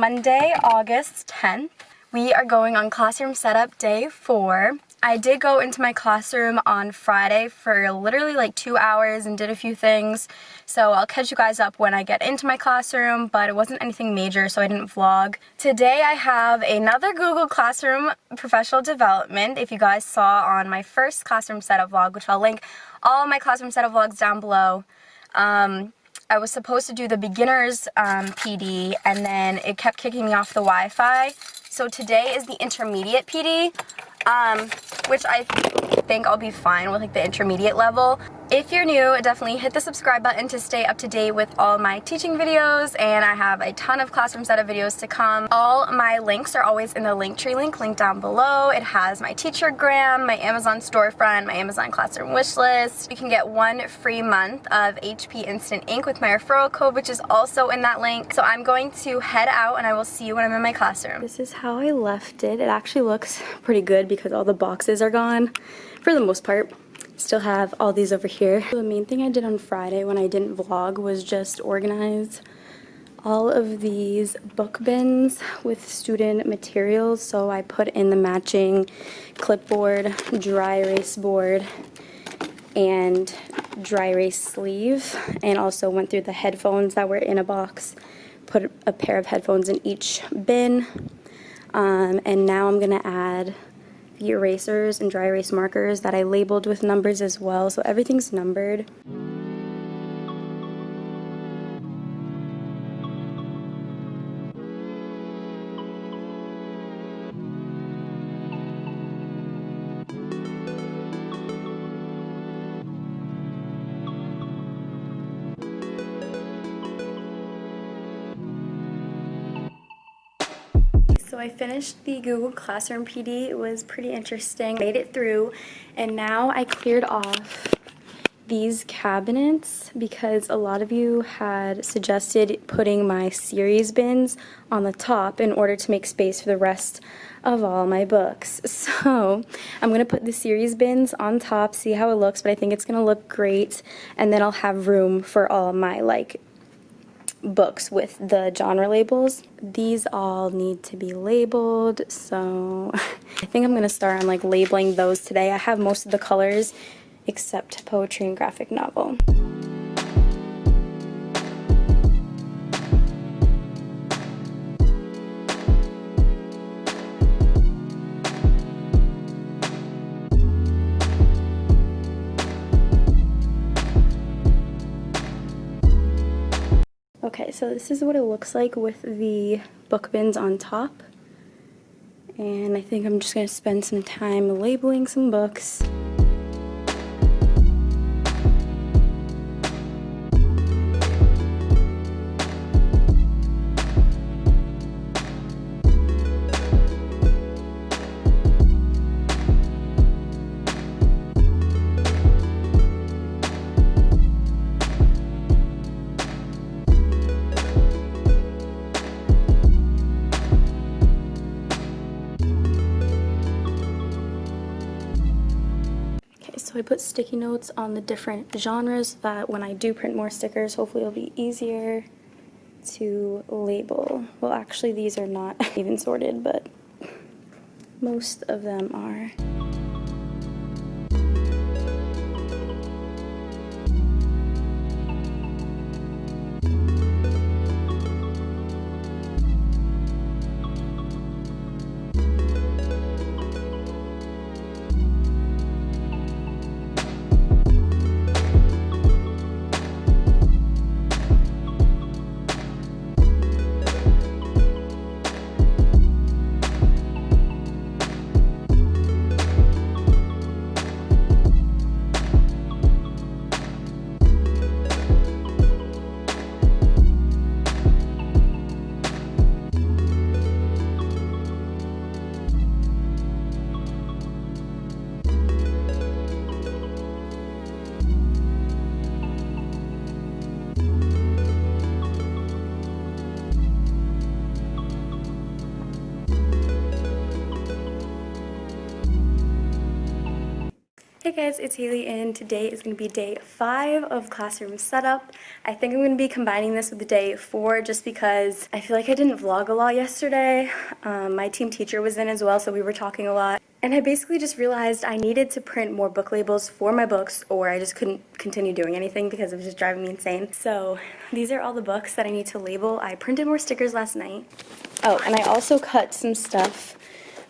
Monday, August 10th. We are going on classroom setup day 4. I did go into my classroom on Friday for literally like 2 hours and did a few things. So I'll catch you guys up when I get into my classroom, but it wasn't anything major, so I didn't vlog. Today I have another Google Classroom professional development. If you guys saw on my first classroom setup vlog, which I'll link all of my classroom setup vlogs down below, I was supposed to do the beginners PD, and then it kept kicking me off the Wi-Fi. So today is the intermediate PD, which I think I'll be fine with, like the intermediate level. If you're new, definitely hit the subscribe button to stay up to date with all my teaching videos, and I have a ton of classroom setup videos to come. All my links are always in the Linktree link down below. It has my teachergram, my Amazon storefront, my Amazon classroom wish list. You can get 1 free month of HP Instant Ink with my referral code, which is also in that link. So I'm going to head out and I will see you when I'm in my classroom. This is how I left it. It actually looks pretty good because all the boxes are gone for the most part. Still have all these over here. The main thing I did on Friday when I didn't vlog was just organize all of these book bins with student materials. So I put in the matching clipboard, dry erase board, and dry erase sleeve, and also went through the headphones that were in a box, put a pair of headphones in each bin, and now I'm gonna add the erasers and dry erase markers that I labeled with numbers as well, so everything's numbered. So I finished the Google Classroom PD. It was pretty interesting. Made it through, and now I cleared off these cabinets because a lot of you had suggested putting my series bins on the top in order to make space for the rest of all my books. So I'm gonna put the series bins on top, see how it looks, but I think it's gonna look great, and then I'll have room for all my books with the genre labels. These all need to be labeled, so I think I'm gonna start on labeling those today. I have most of the colors except poetry and graphic novel. Okay, so this is what it looks like with the book bins on top. And I think I'm just going to spend some time labeling some books. So I put sticky notes on the different genres so that when I do print more stickers, hopefully it'll be easier to label. Well, actually these are not even sorted, but most of them are. Hey guys, it's Hailey and today is going to be day 5 of classroom setup. I think I'm going to be combining this with day 4 just because I feel like I didn't vlog a lot yesterday. My team teacher was in as well, so we were talking a lot. And I basically just realized I needed to print more book labels for my books or I just couldn't continue doing anything because it was just driving me insane. So these are all the books that I need to label. I printed more stickers last night. Oh, and I also cut some stuff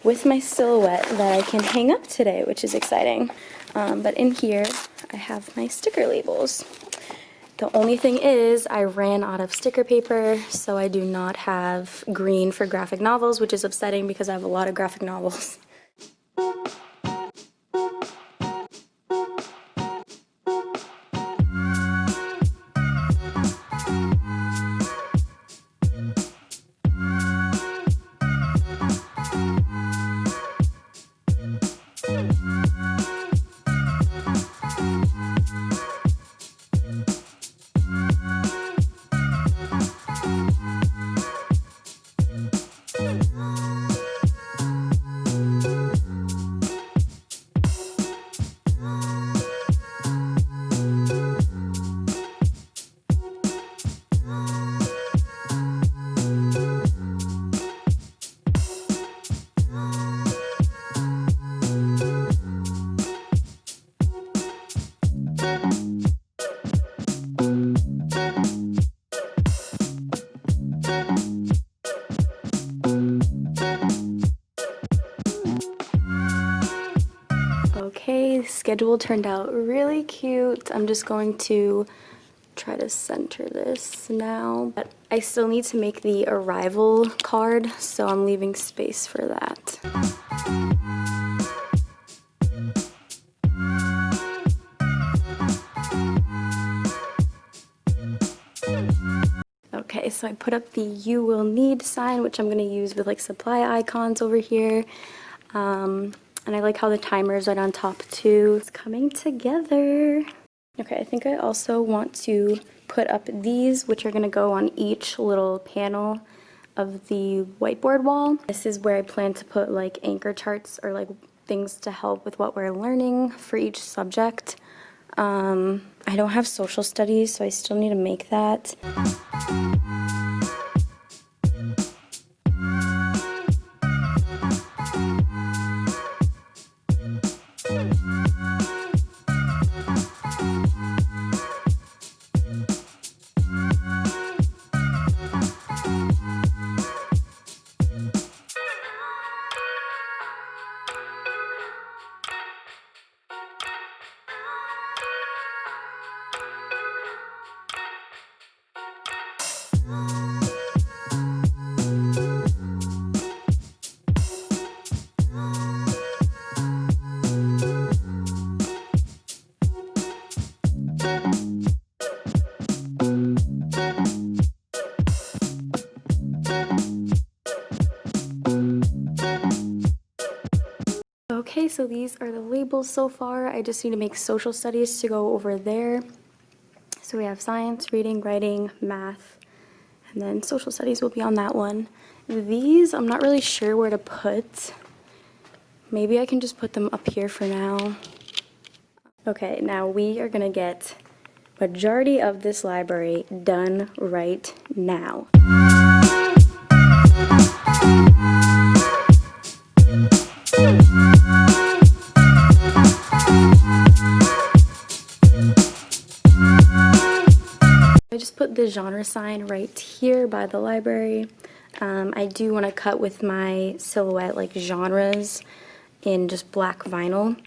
with my silhouette that I can hang up today, which is exciting. But in here, I have my sticker labels. The only thing is I ran out of sticker paper, so I do not have green for graphic novels, which is upsetting because I have a lot of graphic novels. Okay, the schedule turned out really cute. I'm just going to try to center this now. But I still need to make the arrival card, so I'm leaving space for that. Okay, so I put up the "you will need" sign, which I'm going to use with like supply icons over here. And I like how the timer is right on top too. It's coming together. Okay, I think I also want to put up these, which are going to go on each little panel of the whiteboard wall. This is where I plan to put like anchor charts or like things to help with what we're learning for each subject. I don't have social studies, so I still need to make that. Okay, so these are the labels so far. I just need to make social studies to go over there. So we have science, reading, writing, math, and then social studies will be on that one. These, I'm not really sure where to put. Maybe I can just put them up here for now. Okay, now we are gonna get majority of this library done right now. I just put the genre sign right here by the library. I do want to cut with my silhouette like genres in just black vinyl.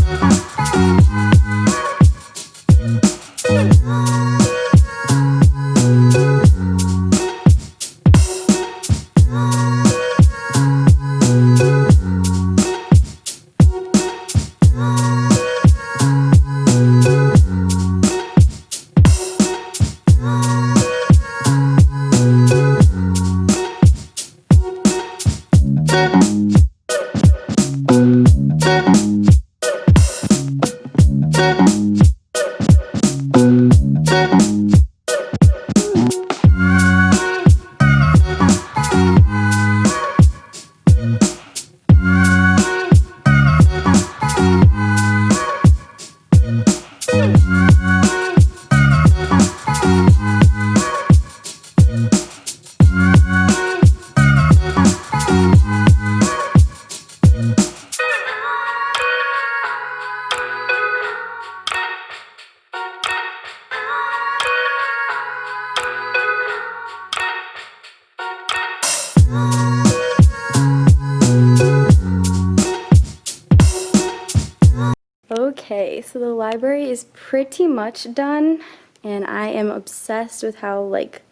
Okay, so the library is pretty much done, and I am obsessed with how like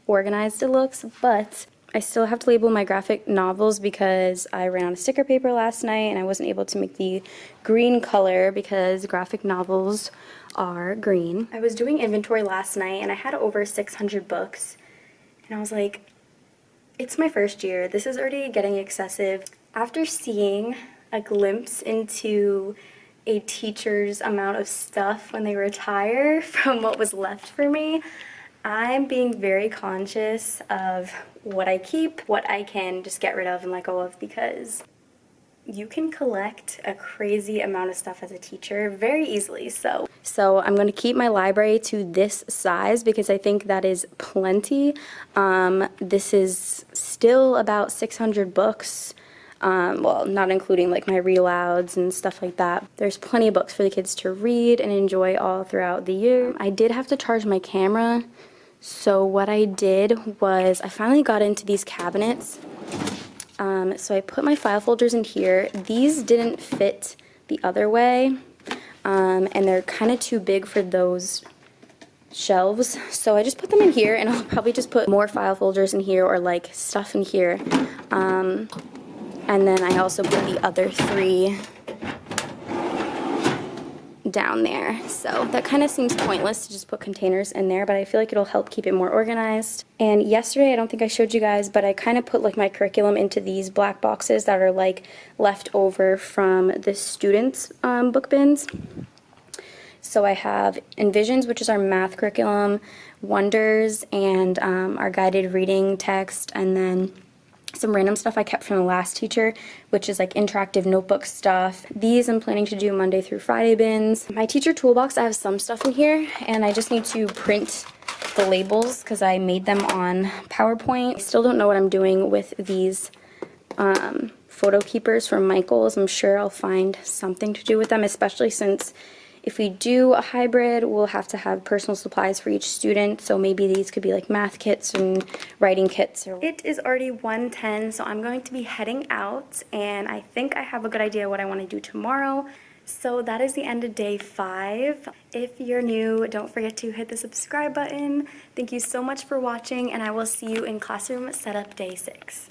organized it looks, but I still have to label my graphic novels because I ran out of sticker paper last night and I wasn't able to make the green color because graphic novels are green. I was doing inventory last night and I had over 600 books, and I was like, it's my first year. This is already getting excessive. After seeing a glimpse into a teacher's amount of stuff when they retire from what was left for me, I'm being very conscious of what I keep, what I can just get rid of and let go of, because you can collect a crazy amount of stuff as a teacher very easily. So I'm going to keep my library to this size because I think that is plenty. This is still about 600 books. Well, not including like my read alouds and stuff like that. There's plenty of books for the kids to read and enjoy all throughout the year. I did have to charge my camera, so what I did was I finally got into these cabinets. So I put my file folders in here. These didn't fit the other way, and they're kind of too big for those shelves. So I just put them in here, and I'll probably just put more file folders in here or like stuff in here. And then I also put the other 3 down there. So that kind of seems pointless to just put containers in there, but I feel like it'll help keep it more organized. And yesterday, I don't think I showed you guys, but I kind of put like my curriculum into these black boxes that are like left over from the students' book bins. So I have Envisions, which is our math curriculum, Wonders, and our guided reading text, and then some random stuff I kept from the last teacher, which is like interactive notebook stuff. These I'm planning to do Monday through Friday bins. My teacher toolbox, I have some stuff in here, and I just need to print the labels because I made them on PowerPoint. I still don't know what I'm doing with these photo keepers from Michaels. I'm sure I'll find something to do with them, especially since if we do a hybrid, we'll have to have personal supplies for each student, so maybe these could be like math kits and writing kits. It is already 1:10, so I'm going to be heading out, and I think I have a good idea what I want to do tomorrow. So that is the end of day 5. If you're new, don't forget to hit the subscribe button. Thank you so much for watching, and I will see you in classroom setup day 6.